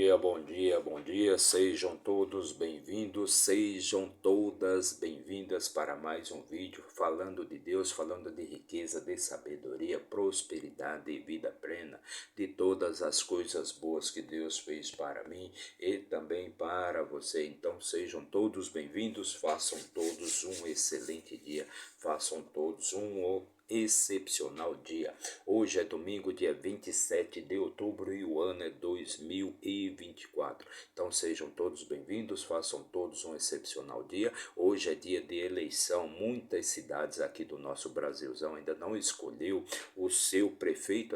bom dia, bom dia. Sejam todos bem-vindos, sejam todas bem-vindas para mais um vídeo falando de Deus, falando de riqueza, de sabedoria, prosperidade e vida plena, de todas as coisas boas que Deus fez para mim e também para você. Então sejam todos bem-vindos, façam todos um excelente dia, façam todos um excepcional dia. Hoje é domingo, dia 27 de outubro e o ano é 2024. Então sejam todos bem-vindos, façam todos um excepcional dia. Hoje é dia de eleição. Muitas cidades aqui do nosso Brasilzão ainda não escolheu o seu prefeito,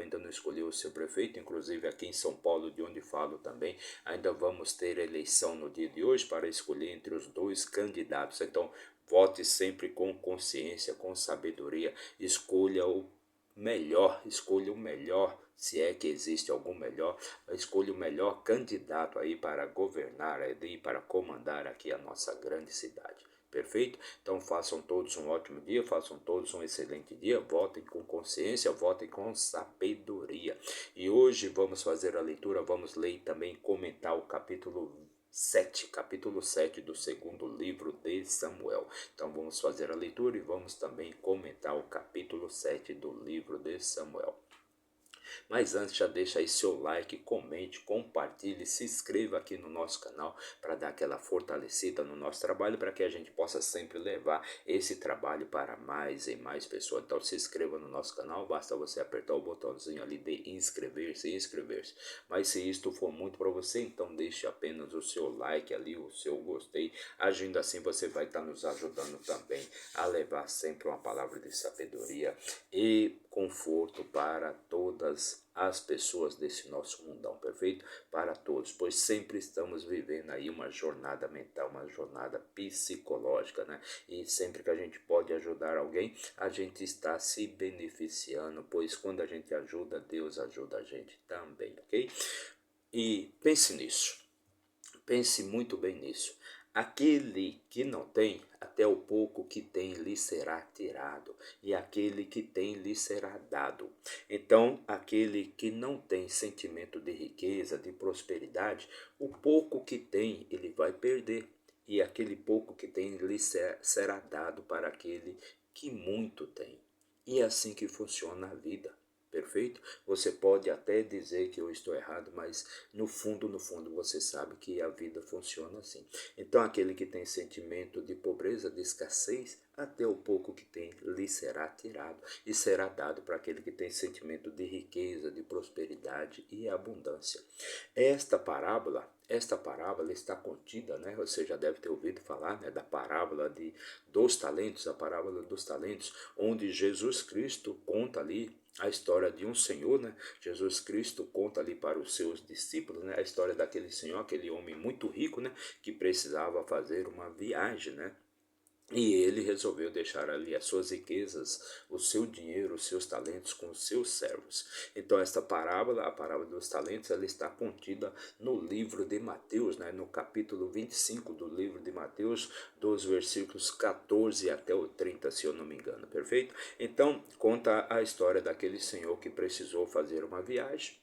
inclusive aqui em São Paulo, de onde falo também, ainda vamos ter eleição no dia de hoje para escolher entre os dois candidatos. Então vote sempre com consciência, com sabedoria, escolha o melhor, se é que existe algum melhor, escolha o melhor candidato aí para governar, aí para comandar aqui a nossa grande cidade. Perfeito? Então façam todos um ótimo dia, façam todos um excelente dia, votem com consciência, votem com sabedoria. E hoje vamos fazer a leitura, vamos ler e também comentar o capítulo 7 do segundo livro de Samuel. Então vamos fazer a leitura e vamos também comentar o capítulo 7 do livro de Samuel. Mas antes, já deixa aí seu like, comente, compartilhe, se inscreva aqui no nosso canal para dar aquela fortalecida no nosso trabalho, para que a gente possa sempre levar esse trabalho para mais e mais pessoas. Então se inscreva no nosso canal, basta você apertar o botãozinho ali de inscrever-se. Mas se isto for muito para você, então deixe apenas o seu like ali, o seu gostei. Agindo assim você vai estar nos ajudando também a levar sempre uma palavra de sabedoria e conforto para todas as pessoas desse nosso mundão, perfeito? Para todos, pois sempre estamos vivendo aí uma jornada mental, uma jornada psicológica, né? E sempre que a gente pode ajudar alguém, a gente está se beneficiando, pois quando a gente ajuda, Deus ajuda a gente também, ok? E pense nisso. Pense muito bem nisso. Aquele que não tem, até o pouco que tem lhe será tirado, e aquele que tem lhe será dado. Então, aquele que não tem sentimento de riqueza, de prosperidade, o pouco que tem, ele vai perder, e aquele pouco que tem lhe será dado para aquele que muito tem. E é assim que funciona a vida. Perfeito? Você pode até dizer que eu estou errado, mas no fundo, você sabe que a vida funciona assim. Então, aquele que tem sentimento de pobreza, de escassez, até o pouco que tem lhe será tirado e será dado para aquele que tem sentimento de riqueza, de prosperidade e abundância. Esta parábola está contida, né? Você já deve ter ouvido falar, né, da parábola dos talentos, a parábola dos talentos, onde Jesus Cristo conta ali a história de um senhor, né? Jesus Cristo conta ali para os seus discípulos, né, a história daquele senhor, aquele homem muito rico, né, que precisava fazer uma viagem, né? E ele resolveu deixar ali as suas riquezas, o seu dinheiro, os seus talentos com os seus servos. Então esta parábola, a parábola dos talentos, ela está contida no livro de Mateus, né, no capítulo 25 do livro de Mateus, dos versículos 14 até o 30, se eu não me engano, perfeito? Então conta a história daquele senhor que precisou fazer uma viagem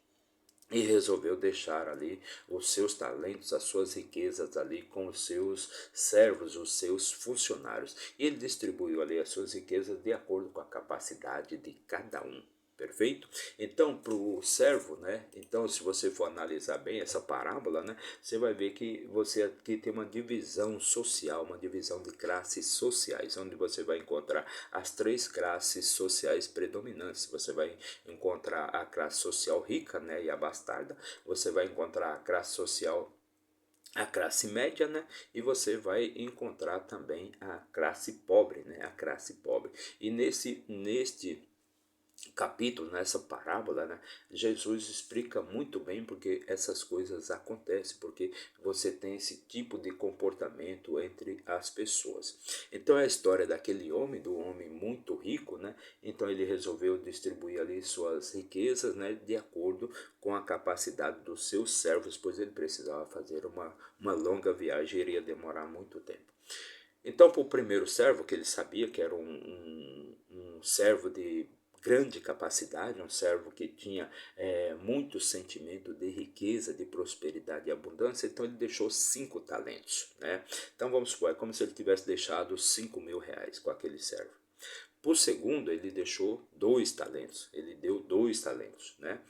e resolveu deixar ali os seus talentos, as suas riquezas ali com os seus servos, os seus funcionários. E ele distribuiu ali as suas riquezas de acordo com a capacidade de cada um. Perfeito? Então, para o servo, né? Então, se você for analisar bem essa parábola, né? Você vai ver que você aqui tem uma divisão social, uma divisão de classes sociais, onde você vai encontrar as três classes sociais predominantes. Você vai encontrar a classe social rica, né? E abastada. Você vai encontrar a classe média, né? E você vai encontrar também a classe pobre, né? A classe pobre. E neste capítulo, nessa parábola, né, Jesus explica muito bem porque essas coisas acontecem, porque você tem esse tipo de comportamento entre as pessoas. Então é a história daquele homem, do homem muito rico, né? Então ele resolveu distribuir ali suas riquezas, né, de acordo com a capacidade dos seus servos, pois ele precisava fazer uma longa viagem, iria demorar muito tempo. Então, para o primeiro servo, que ele sabia que era um servo de grande capacidade, um servo que tinha muito sentimento de riqueza, de prosperidade e abundância, então ele deixou 5 talentos, né? Então vamos supor, é como se ele tivesse deixado 5.000 reais com aquele servo. Por segundo, ele deixou 2 talentos, ele deu 2 talentos, né?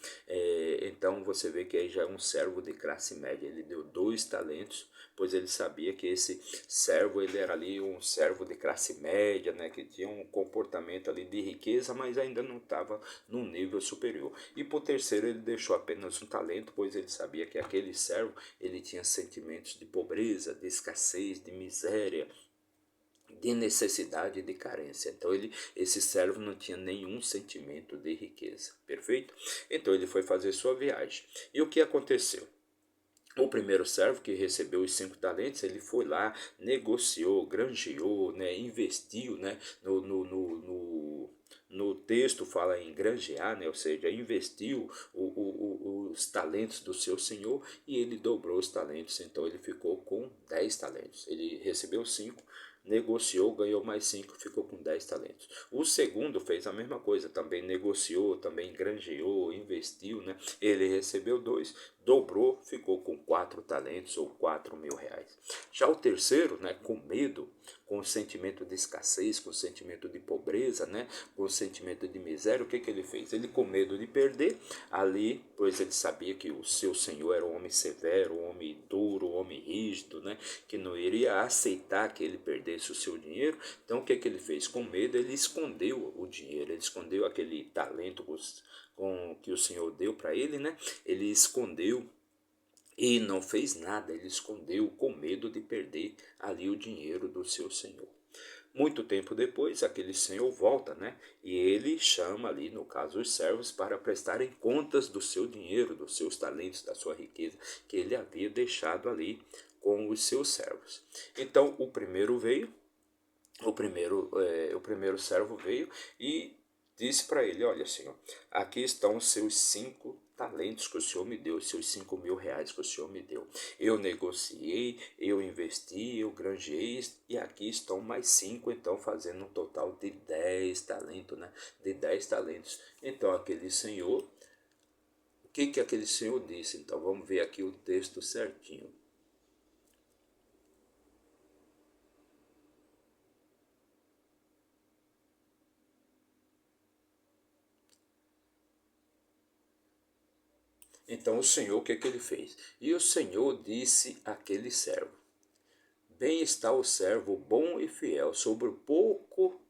Então você vê que aí já é um servo de classe média, ele deu 2 talentos, pois ele sabia que esse servo, ele era ali um servo de classe média, né? Que tinha um comportamento ali de riqueza, mas ainda não estava num nível superior. E por terceiro, ele deixou apenas 1 talento, pois ele sabia que aquele servo, ele tinha sentimentos de pobreza, de escassez, de miséria, de necessidade e de carência. Então esse servo não tinha nenhum sentimento de riqueza, perfeito? Então ele foi fazer sua viagem. E o que aconteceu? O primeiro servo que recebeu os 5 talentos, ele foi lá, negociou, granjeou, né, investiu, né, no texto fala em granjear, né, ou seja, investiu os talentos do seu senhor e ele dobrou os talentos, então ele ficou com 10 talentos. Ele recebeu 5, negociou, ganhou mais 5, ficou com 10 talentos. O segundo fez a mesma coisa, também negociou, também granjeou, investiu, né? Ele recebeu 2, dobrou, ficou com 4 talentos ou 4.000 reais. Já o terceiro, né, com medo, com o sentimento de escassez, com o sentimento de pobreza, né, com o sentimento de miséria, o que ele fez? Ele, com medo de perder ali, pois ele sabia que o seu senhor era um homem severo, um homem duro, um homem rígido, né, que não iria aceitar que ele perdesse o seu dinheiro. Então o que ele fez? Com medo, ele escondeu o dinheiro, ele escondeu aquele talento que o Senhor deu para ele, né? Ele escondeu e não fez nada, ele escondeu com medo de perder ali o dinheiro do seu Senhor. Muito tempo depois, aquele senhor volta, né? E ele chama ali, no caso, os servos para prestarem contas do seu dinheiro, dos seus talentos, da sua riqueza, que ele havia deixado ali com os seus servos. Então, o primeiro servo veio e disse para ele: olha, senhor, aqui estão os seus 5 talentos que o senhor me deu, os seus 5.000 reais que o senhor me deu. Eu negociei, eu investi, eu granjeei e aqui estão mais 5, então fazendo um total de 10 talentos, né? De 10 talentos. Então aquele senhor, o que aquele senhor disse? Então vamos ver aqui o texto certinho. Então o Senhor, o que ele fez? E o Senhor disse àquele servo: bem está o servo bom e fiel, sobre o pouco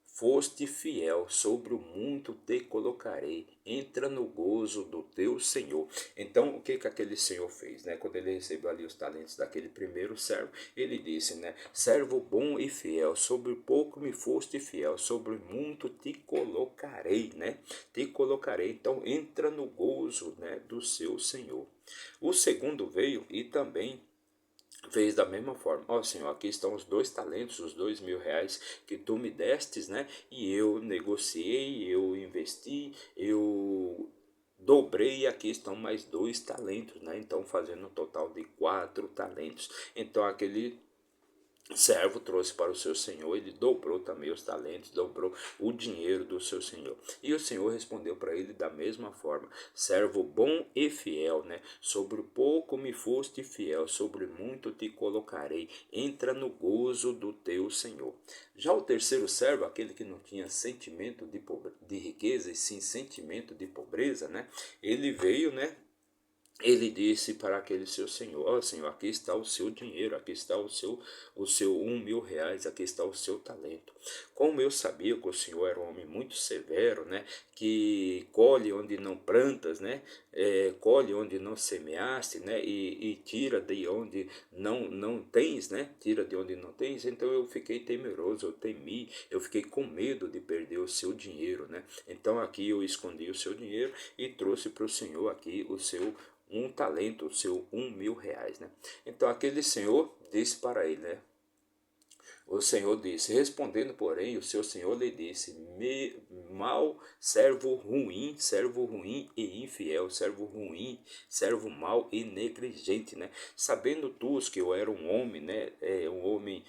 foste fiel, sobre o muito te colocarei, entra no gozo do teu Senhor. Então o que aquele Senhor fez, né? Quando ele recebeu ali os talentos daquele primeiro servo, ele disse, né? Servo bom e fiel, sobre pouco me foste fiel, sobre muito te colocarei, né? Te colocarei, então entra no gozo, né, do seu Senhor. O segundo veio e também fez da mesma forma. Ó Senhor, aqui estão os 2 talentos, os 2.000 reais que tu me destes, né? E eu negociei, eu investi, eu dobrei e aqui estão mais 2 talentos, né? Então fazendo um total de 4 talentos. Então aquele servo trouxe para o seu senhor, ele dobrou também os talentos, dobrou o dinheiro do seu senhor. E o senhor respondeu para ele da mesma forma: servo bom e fiel, né? Sobre o pouco me foste fiel, sobre muito te colocarei. Entra no gozo do teu senhor. Já o terceiro servo, aquele que não tinha sentimento de riqueza e sim sentimento de pobreza, né? Ele veio, né? Ele disse para aquele seu senhor: ó Senhor, aqui está o seu dinheiro, aqui está o seu 1.000 reais, aqui está o seu talento. Como eu sabia que o senhor era um homem muito severo, né? Que colhe onde não plantas, né? Colhe onde não semeaste, né? E tira de onde não tens, né? Tira de onde não tens. Então eu fiquei temeroso, eu temi, eu fiquei com medo de perder o seu dinheiro, né? Então aqui eu escondi o seu dinheiro e trouxe para o senhor aqui o seu 1 talento, o seu 1.000 reais, né? Então aquele senhor disse para ele, né? O Senhor disse, respondendo, porém, o seu Senhor lhe disse: mal, servo ruim e infiel, servo ruim, servo mau e negligente, né? Sabendo tu que eu era um homem, né? Um homem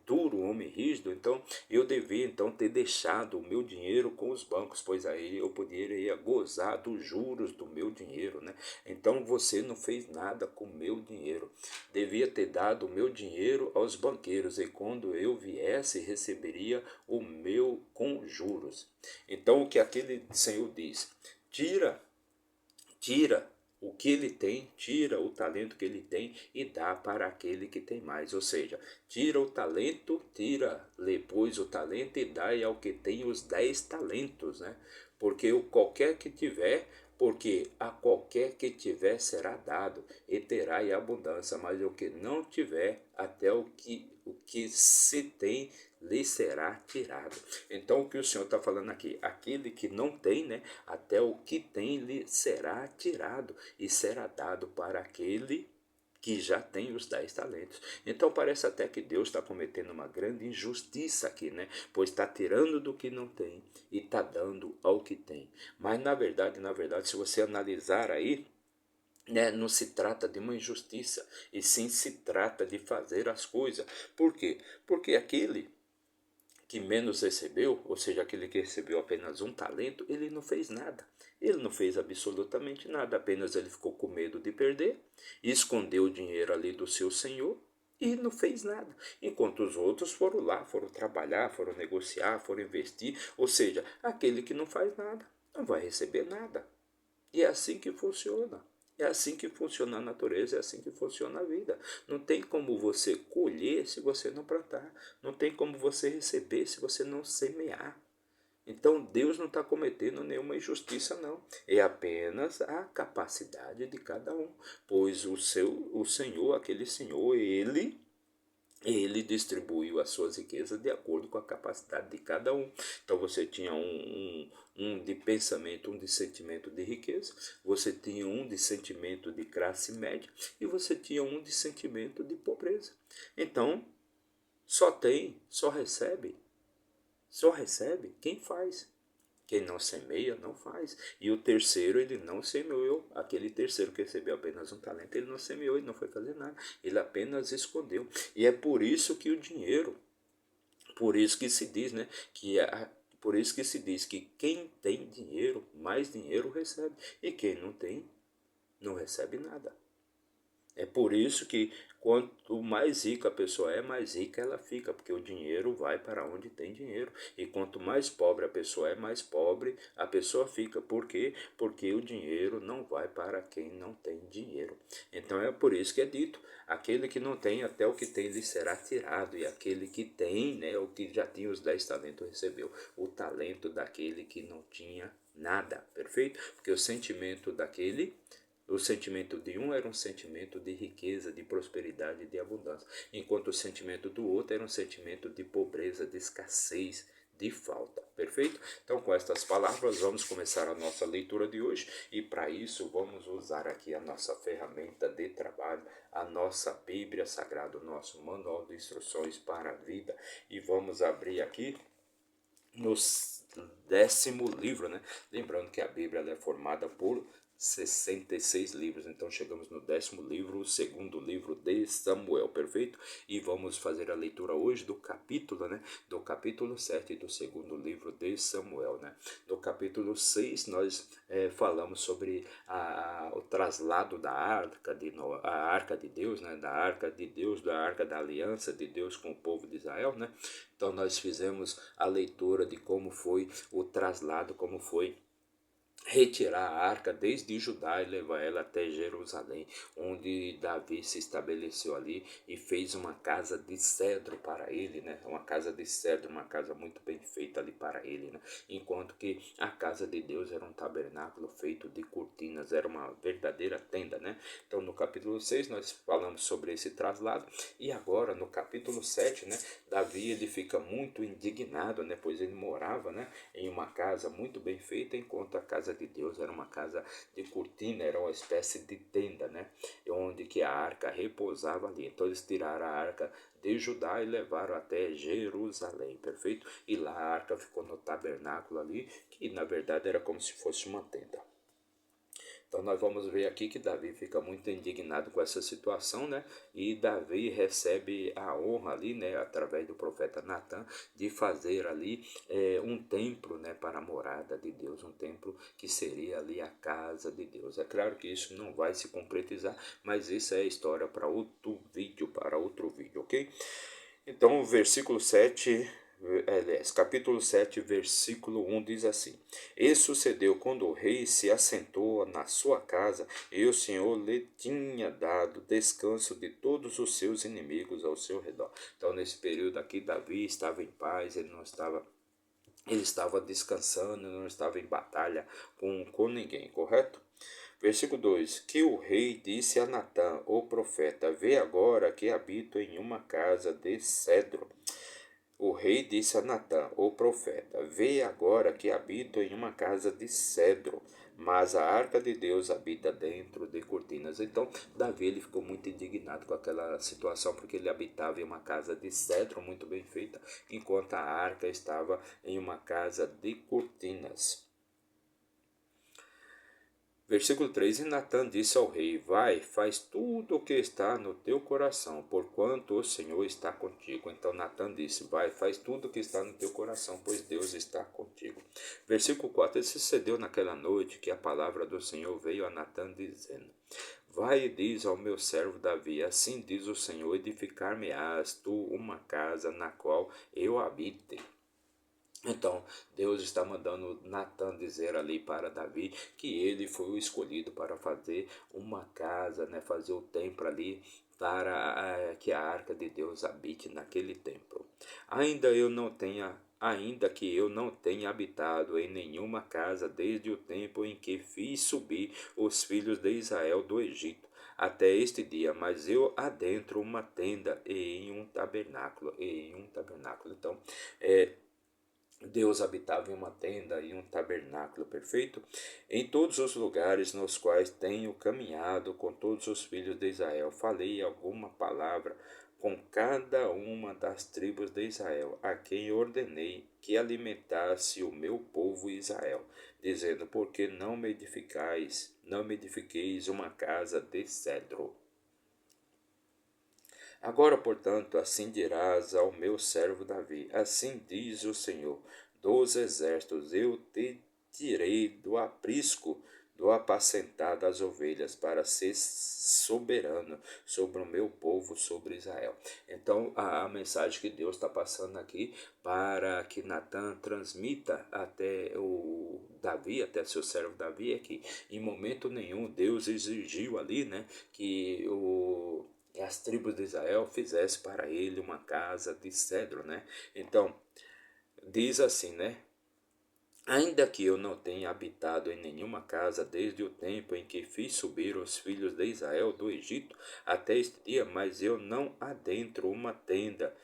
duro, um homem rígido, então eu devia então ter deixado o meu dinheiro com os bancos, pois aí eu poderia gozar dos juros do meu dinheiro, né? Então você não fez nada com o meu dinheiro. Devia ter dado o meu dinheiro aos banqueiros e quando eu viesse receberia o meu com juros. Então o que aquele senhor diz? Tira o que ele tem, tira o talento que ele tem e dá para aquele que tem mais. Ou seja, tira o talento, tira depois o talento e dá ao que tem os 10 talentos, né? Porque o qualquer que tiver, porque a qualquer que tiver será dado e terá em abundância, mas o que não tiver, até o que se tem lhe será tirado. Então o que o Senhor está falando aqui, aquele que não tem, né, até o que tem lhe será tirado e será dado para aquele que já tem os 10 talentos. Então parece até que Deus está cometendo uma grande injustiça aqui, né? Pois está tirando do que não tem e está dando ao que tem. Mas na verdade, se você analisar aí, né, não se trata de uma injustiça, e sim se trata de fazer as coisas. Por quê? Porque aquele que menos recebeu, ou seja, aquele que recebeu apenas um talento, ele não fez nada. Ele não fez absolutamente nada, apenas ele ficou com medo de perder, escondeu o dinheiro ali do seu senhor e não fez nada. Enquanto os outros foram lá, foram trabalhar, foram negociar, foram investir, ou seja, aquele que não faz nada não vai receber nada. E é assim que funciona. É assim que funciona a natureza, é assim que funciona a vida. Não tem como você colher se você não plantar. Não tem como você receber se você não semear. Então Deus não está cometendo nenhuma injustiça, não. É apenas a capacidade de cada um. Pois o Senhor, aquele Senhor, ele distribuiu as suas riquezas de acordo com a capacidade de cada um. Então você tinha um de pensamento, um de sentimento de riqueza, você tinha um de sentimento de classe média e você tinha um de sentimento de pobreza. Então, só recebe quem faz. Quem não semeia, não faz. E o terceiro, ele não semeou. Aquele terceiro que recebeu apenas um talento, ele não semeou, ele não foi fazer nada. Ele apenas escondeu. E é por isso que o dinheiro, por isso que se diz, né, por isso que se diz que quem tem dinheiro, mais dinheiro recebe. E quem não tem, não recebe nada. É por isso que quanto mais rica a pessoa é, mais rica ela fica, porque o dinheiro vai para onde tem dinheiro. E quanto mais pobre a pessoa é, mais pobre a pessoa fica. Por quê? Porque o dinheiro não vai para quem não tem dinheiro. Então é por isso que é dito, aquele que não tem, até o que tem lhe será tirado. E aquele que tem, né, o que já tinha os 10 talentos, recebeu o talento daquele que não tinha nada, perfeito? Porque o sentimento de um era um sentimento de riqueza, de prosperidade, de abundância, enquanto o sentimento do outro era um sentimento de pobreza, de escassez, de falta. Perfeito? Então, com estas palavras, vamos começar a nossa leitura de hoje e para isso vamos usar aqui a nossa ferramenta de trabalho, a nossa Bíblia Sagrada, o nosso manual de instruções para a vida e vamos abrir aqui no 10º livro, né? Lembrando que a Bíblia é formada por 66 livros, então chegamos no 10º livro, o segundo livro de Samuel, perfeito? E vamos fazer a leitura hoje do capítulo, né? Do capítulo 7 do segundo livro de Samuel, né? No capítulo 6 nós falamos sobre o traslado da a arca de Deus, né? Da arca de Deus, da arca da aliança de Deus com o povo de Israel, né? Então nós fizemos a leitura de como foi o traslado, como foi retirar a arca desde Judá e levar ela até Jerusalém, onde Davi se estabeleceu ali e fez uma casa de cedro para ele, né? Uma casa de cedro, uma casa muito bem feita ali para ele, né? Enquanto que a casa de Deus era um tabernáculo feito de cortinas, era uma verdadeira tenda, né? Então no capítulo 6 nós falamos sobre esse traslado e agora no capítulo 7, né? Davi ele fica muito indignado, né? Pois ele morava, né? Em uma casa muito bem feita, enquanto a casa de Deus era uma casa de cortina, era uma espécie de tenda, né? Onde que a arca repousava ali. Então eles tiraram a arca de Judá e levaram até Jerusalém, perfeito? E lá a arca ficou no tabernáculo ali, que na verdade era como se fosse uma tenda. Então nós vamos ver aqui que Davi fica muito indignado com essa situação, né? E Davi recebe a honra ali, né, através do profeta Natan, de fazer ali um templo, né, para a morada de Deus, um templo que seria ali a casa de Deus. É claro que isso não vai se concretizar, mas isso é história para outro vídeo, ok? Então, o versículo 7, aliás, capítulo 7, versículo 1 diz assim: E sucedeu quando o rei se assentou na sua casa, e o Senhor lhe tinha dado descanso de todos os seus inimigos ao seu redor. Então, nesse período aqui, Davi estava em paz, ele estava descansando, não estava em batalha com ninguém, correto? Versículo 2: Que o rei disse a Natã, o profeta: Vê agora que habito em uma casa de cedro. O rei disse a Natã, o profeta: Vê agora que habito em uma casa de cedro, mas a arca de Deus habita dentro de cortinas. Então, Davi ele ficou muito indignado com aquela situação, porque ele habitava em uma casa de cedro muito bem feita, enquanto a arca estava em uma casa de cortinas. Versículo 3: E Natã disse ao rei: Vai, faz tudo o que está no teu coração, porquanto o Senhor está contigo. Então Natã disse: Vai, faz tudo o que está no teu coração, pois Deus está contigo. Versículo 4: E sucedeu naquela noite que a palavra do Senhor veio a Natã dizendo: Vai e diz ao meu servo Davi: Assim diz o Senhor: Edificar-me-ás tu uma casa na qual eu habite. Então, Deus está mandando Natan dizer ali para Davi que ele foi o escolhido para fazer uma casa, né, fazer o templo ali para que a arca de Deus habite naquele templo. Ainda que eu não tenha habitado em nenhuma casa desde o tempo em que fiz subir os filhos de Israel do Egito até este dia, mas eu adentro uma tenda e em um tabernáculo. Então, Deus habitava em uma tenda e um tabernáculo perfeito em todos os lugares nos quais tenho caminhado com todos os filhos de Israel. Falei alguma palavra com cada uma das tribos de Israel, a quem ordenei que alimentasse o meu povo Israel, dizendo: Porque não me edifiqueis uma casa de cedro. Agora, portanto, assim dirás ao meu servo Davi: Assim diz o Senhor dos exércitos: Eu te tirei do aprisco do apacentar das ovelhas para ser soberano sobre o meu povo, sobre Israel. Então, a mensagem que Deus está passando aqui para que Natan transmita até o Davi, até seu servo Davi, é que em momento nenhum Deus exigiu ali, né, que as tribos de Israel fizesse para ele uma casa de cedro, né? Então, diz assim, né? Ainda que eu não tenha habitado em nenhuma casa desde o tempo em que fiz subir os filhos de Israel do Egito até este dia, mas eu não adentro uma tenda,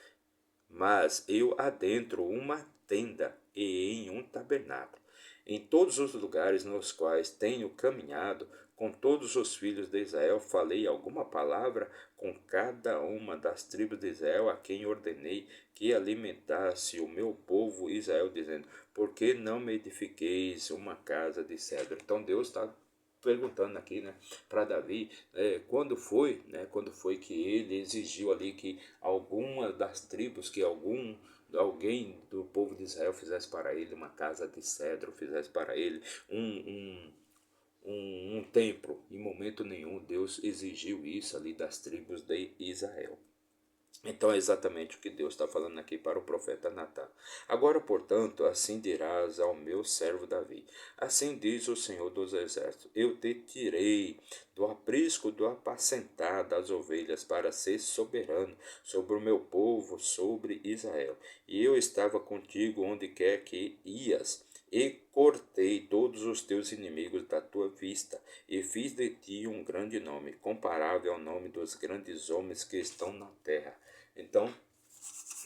mas eu adentro uma tenda e em um tabernáculo. Em todos os lugares nos quais tenho caminhado com todos os filhos de Israel, falei alguma palavra com cada uma das tribos de Israel, a quem ordenei que alimentasse o meu povo Israel, dizendo: Por que não me edifiqueis uma casa de cedro? Então Deus está perguntando aqui, né, para Davi, quando foi que ele exigiu ali que alguma das tribos, que alguém do povo de Israel fizesse para ele uma casa de cedro, fizesse para ele um templo. Em momento nenhum Deus exigiu isso ali das tribos de Israel. Então é exatamente o que Deus está falando aqui para o profeta Natã. Agora, portanto, assim dirás ao meu servo Davi: Assim diz o Senhor dos Exércitos: Eu te tirei do aprisco do apacentar das ovelhas para ser soberano sobre o meu povo, sobre Israel. E eu estava contigo onde quer que ias. E cortei todos os teus inimigos da tua vista, e fiz de ti um grande nome, comparável ao nome dos grandes homens que estão na terra. Então,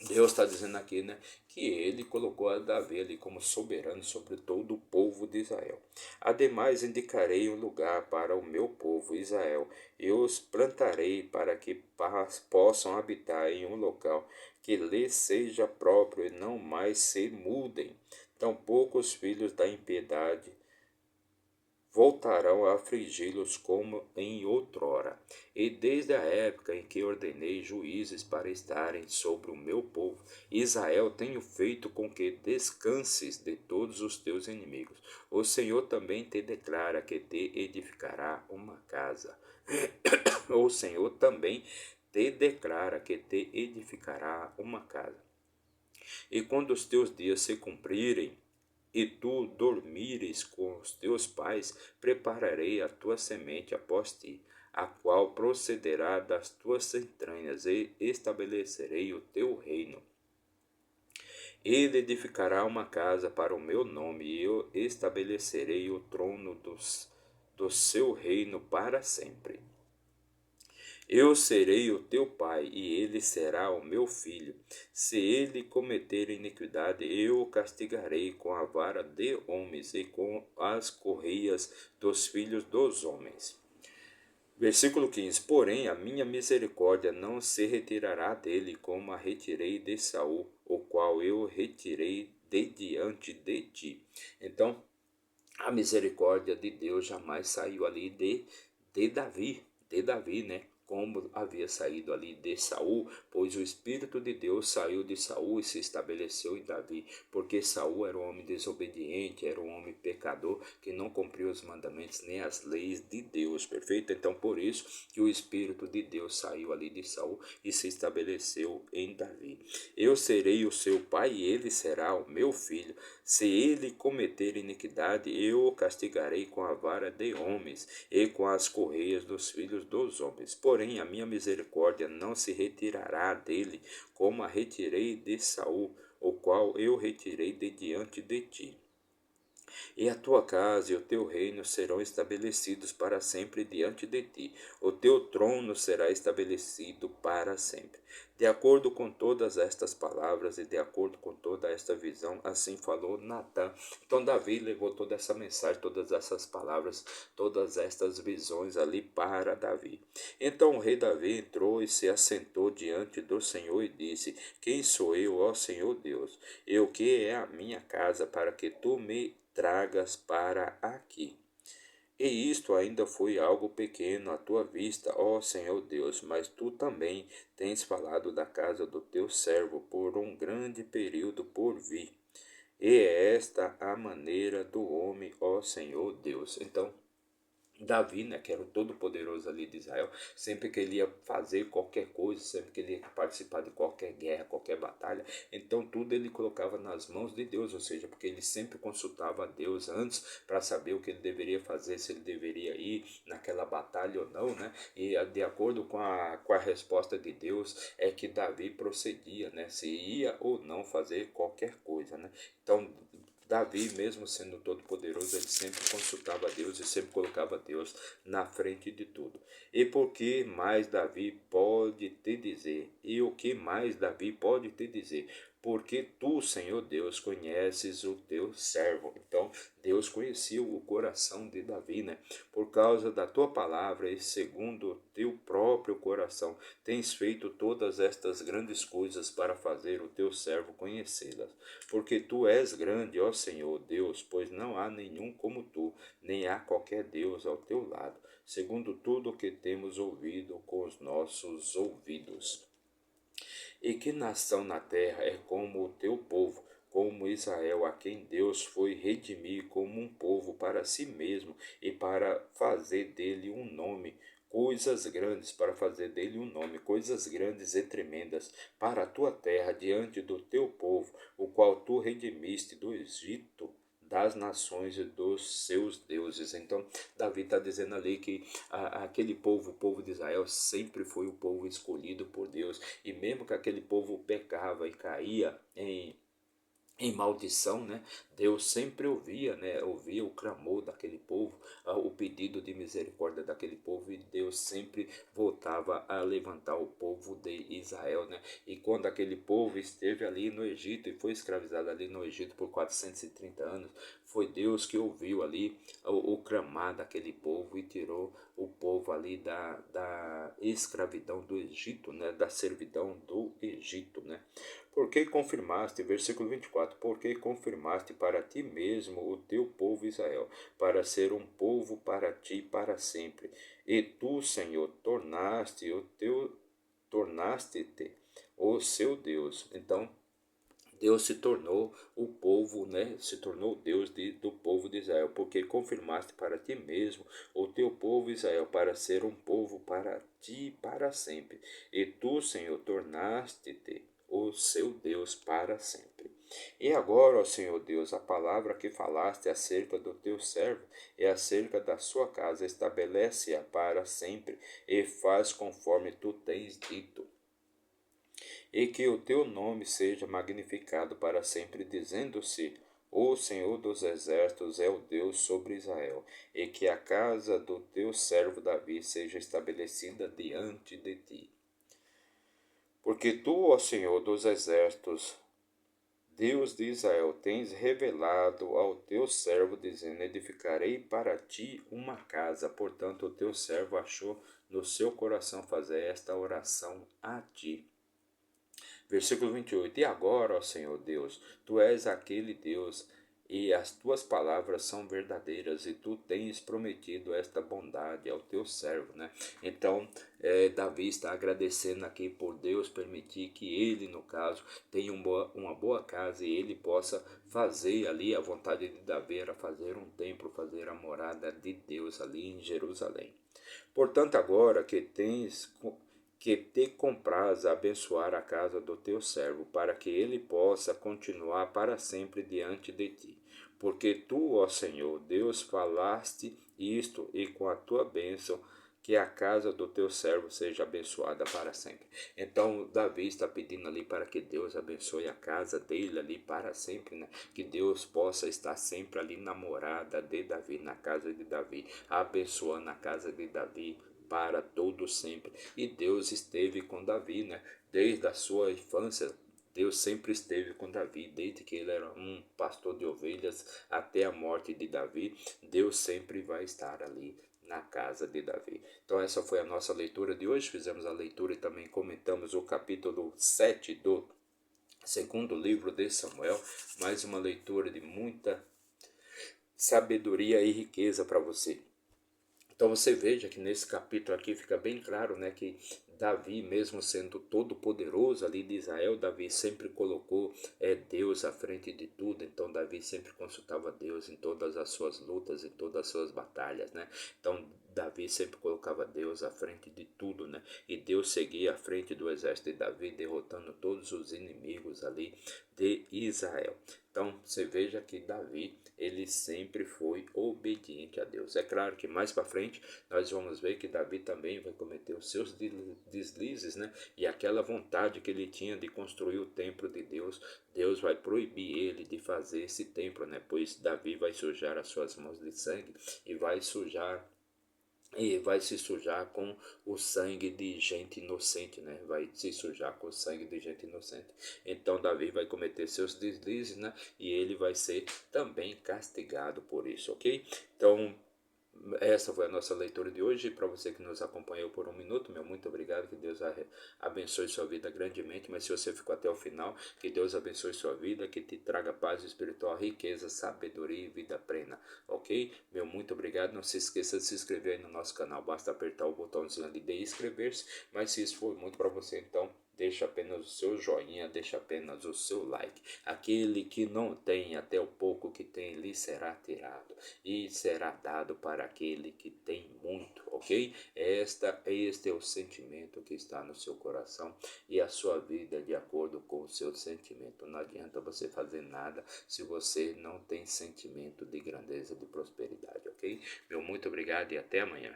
Deus está dizendo aqui, né, que ele colocou a Davi ali como soberano sobre todo o povo de Israel. Ademais, indicarei um lugar para o meu povo Israel, e os plantarei para que possam habitar em um local que lhes seja próprio e não mais se mudem. Tampouco os filhos da impiedade voltarão a afligi-los como em outrora. E desde a época em que ordenei juízes para estarem sobre o meu povo, Israel, tenho feito com que descanses de todos os teus inimigos. O Senhor também te declara que te edificará uma casa. O Senhor também te declara que te edificará uma casa. E quando os teus dias se cumprirem, e tu dormires com os teus pais, prepararei a tua semente após ti, a qual procederá das tuas entranhas, e estabelecerei o teu reino. Ele edificará uma casa para o meu nome, e eu estabelecerei o trono do seu reino para sempre. Eu serei o teu pai, e ele será o meu filho. Se ele cometer iniquidade, eu o castigarei com a vara de homens e com as correias dos filhos dos homens. Versículo 15. Porém, a minha misericórdia não se retirará dele, como a retirei de Saul, o qual eu retirei de diante de ti. Então, a misericórdia de Deus jamais saiu ali de Davi, né? Como havia saído ali de Saul, pois o Espírito de Deus saiu de Saul e se estabeleceu em Davi, porque Saul era um homem desobediente, era um homem pecador, que não cumpriu os mandamentos nem as leis de Deus, perfeito? Então, por isso que o Espírito de Deus saiu ali de Saul e se estabeleceu em Davi. Eu serei o seu pai e ele será o meu filho. Se ele cometer iniquidade, eu o castigarei com a vara de homens e com as correias dos filhos dos homens. Porém, a minha misericórdia não se retirará dele, como a retirei de Saul, o qual eu retirei de diante de ti. E a tua casa e o teu reino serão estabelecidos para sempre diante de ti. O teu trono será estabelecido para sempre. De acordo com todas estas palavras e de acordo com toda esta visão, assim falou Natã. Então Davi levou toda essa mensagem, todas essas palavras, todas estas visões ali para Davi. Então o rei Davi entrou e se assentou diante do Senhor e disse: Quem sou eu, ó Senhor Deus? E o que é a minha casa para que tu me tragas para aqui? E isto ainda foi algo pequeno à tua vista, ó Senhor Deus, mas tu também tens falado da casa do teu servo por um grande período por vir. E é esta a maneira do homem, ó Senhor Deus. Então, Davi, né, que era o todo-poderoso ali de Israel, sempre que ele ia fazer qualquer coisa, sempre que ele ia participar de qualquer guerra, qualquer batalha, então tudo ele colocava nas mãos de Deus, ou seja, porque ele sempre consultava a Deus antes para saber o que ele deveria fazer, se ele deveria ir naquela batalha ou não, né? E de acordo com a resposta de Deus é que Davi procedia, né? Se ia ou não fazer qualquer coisa, né? Então, Davi, mesmo sendo todo-poderoso, ele sempre consultava a Deus e sempre colocava Deus na frente de tudo. E por que mais Davi pode te dizer? E o que mais Davi pode te dizer? Porque tu, Senhor Deus, conheces o teu servo. Então, Deus conhecia o coração de Davi, né? Por causa da tua palavra e segundo o teu próprio coração, tens feito todas estas grandes coisas para fazer o teu servo conhecê-las. Porque tu és grande, ó Senhor Deus, pois não há nenhum como tu, nem há qualquer Deus ao teu lado, segundo tudo o que temos ouvido com os nossos ouvidos. E que nação na terra é como o teu povo, como Israel, a quem Deus foi redimir como um povo para si mesmo e para fazer dele um nome, coisas grandes, para fazer dele um nome, coisas grandes e tremendas para a tua terra, diante do teu povo, o qual tu redimiste do Egito, das nações e dos seus deuses. Então, Davi está dizendo ali que aquele povo, o povo de Israel, sempre foi o povo escolhido por Deus. E mesmo que aquele povo pecava e caía em maldição, né? Deus sempre ouvia, né? Ouvia o clamor daquele povo, o pedido de misericórdia daquele povo, e Deus sempre voltava a levantar o povo de Israel, né? E quando aquele povo esteve ali no Egito e foi escravizado ali no Egito por 430 anos, foi Deus que ouviu ali o clamar daquele povo e tirou o povo ali da escravidão do Egito, né? Da servidão do Egito, né? Porque confirmaste, versículo 24, porque confirmaste para ti mesmo o teu povo Israel, para ser um povo para ti para sempre. E tu, Senhor, tornaste-te o seu Deus. Então, Deus se tornou o povo, né? Se tornou Deus do povo de Israel, porque confirmaste para ti mesmo o teu povo Israel, para ser um povo para ti para sempre. E tu, Senhor, tornaste-te o seu Deus para sempre. E agora, ó Senhor Deus, a palavra que falaste acerca do teu servo e acerca da sua casa, estabelece-a para sempre e faz conforme tu tens dito, e que o teu nome seja magnificado para sempre, dizendo-se: O Senhor dos exércitos é o Deus sobre Israel, e que a casa do teu servo Davi seja estabelecida diante de ti. Porque tu, ó Senhor dos exércitos, Deus de Israel, tens revelado ao teu servo, dizendo: Edificarei para ti uma casa. Portanto, o teu servo achou no seu coração fazer esta oração a ti. Versículo 28. E agora, ó Senhor Deus, tu és aquele Deus, e as tuas palavras são verdadeiras, e tu tens prometido esta bondade ao teu servo, né? Então, Davi está agradecendo aqui por Deus permitir que ele, no caso, tenha uma boa casa, e ele possa fazer ali, a vontade de Davi era fazer um templo, fazer a morada de Deus ali em Jerusalém. Portanto, agora que te compraz abençoar a casa do teu servo, para que ele possa continuar para sempre diante de ti. Porque tu, ó Senhor, Deus, falaste isto, e com a tua bênção, que a casa do teu servo seja abençoada para sempre. Então, Davi está pedindo ali para que Deus abençoe a casa dele ali para sempre, né? Que Deus possa estar sempre ali na morada de Davi, na casa de Davi, abençoando a casa de Davi para todo sempre. E Deus esteve com Davi, né? Desde a sua infância, Deus sempre esteve com Davi, desde que ele era um pastor de ovelhas até a morte de Davi. Deus sempre vai estar ali na casa de Davi. Então essa foi a nossa leitura de hoje. Fizemos a leitura e também comentamos o capítulo 7 do segundo livro de Samuel. Mais uma leitura de muita sabedoria e riqueza para você. Então você veja que nesse capítulo aqui fica bem claro, né, que Davi, mesmo sendo todo poderoso ali de Israel, Davi sempre colocou Deus à frente de tudo. Então Davi sempre consultava Deus em todas as suas lutas, em todas as suas batalhas, né? Então Davi sempre colocava Deus à frente de tudo, né? E Deus seguia à frente do exército de Davi, derrotando todos os inimigos ali de Israel. Então você veja que Davi, ele sempre foi obediente a Deus. É claro que mais para frente nós vamos ver que Davi também vai cometer os seus deslizes, né? E aquela vontade que ele tinha de construir o templo de Deus, Deus vai proibir ele de fazer esse templo, né? Pois Davi vai sujar as suas mãos de sangue e vai se sujar com o sangue de gente inocente, né? Vai se sujar com o sangue de gente inocente. Então Davi vai cometer seus deslizes, né? E ele vai ser também castigado por isso, ok? Então essa foi a nossa leitura de hoje. Para você que nos acompanhou por um minuto, meu muito obrigado. Que Deus abençoe sua vida grandemente. Mas se você ficou até o final, que Deus abençoe sua vida, que te traga paz espiritual, riqueza, sabedoria e vida plena. Ok? Meu muito obrigado. Não se esqueça de se inscrever aí no nosso canal. Basta apertar o botãozinho ali de inscrever-se. Mas se isso for muito para você, então deixa apenas o seu joinha, deixa apenas o seu like. Aquele que não tem, até o pouco que tem, lhe será tirado e será dado para aquele que tem muito, ok? Este é o sentimento que está no seu coração e a sua vida de acordo com o seu sentimento. Não adianta você fazer nada se você não tem sentimento de grandeza, de prosperidade, ok? Meu muito obrigado e até amanhã.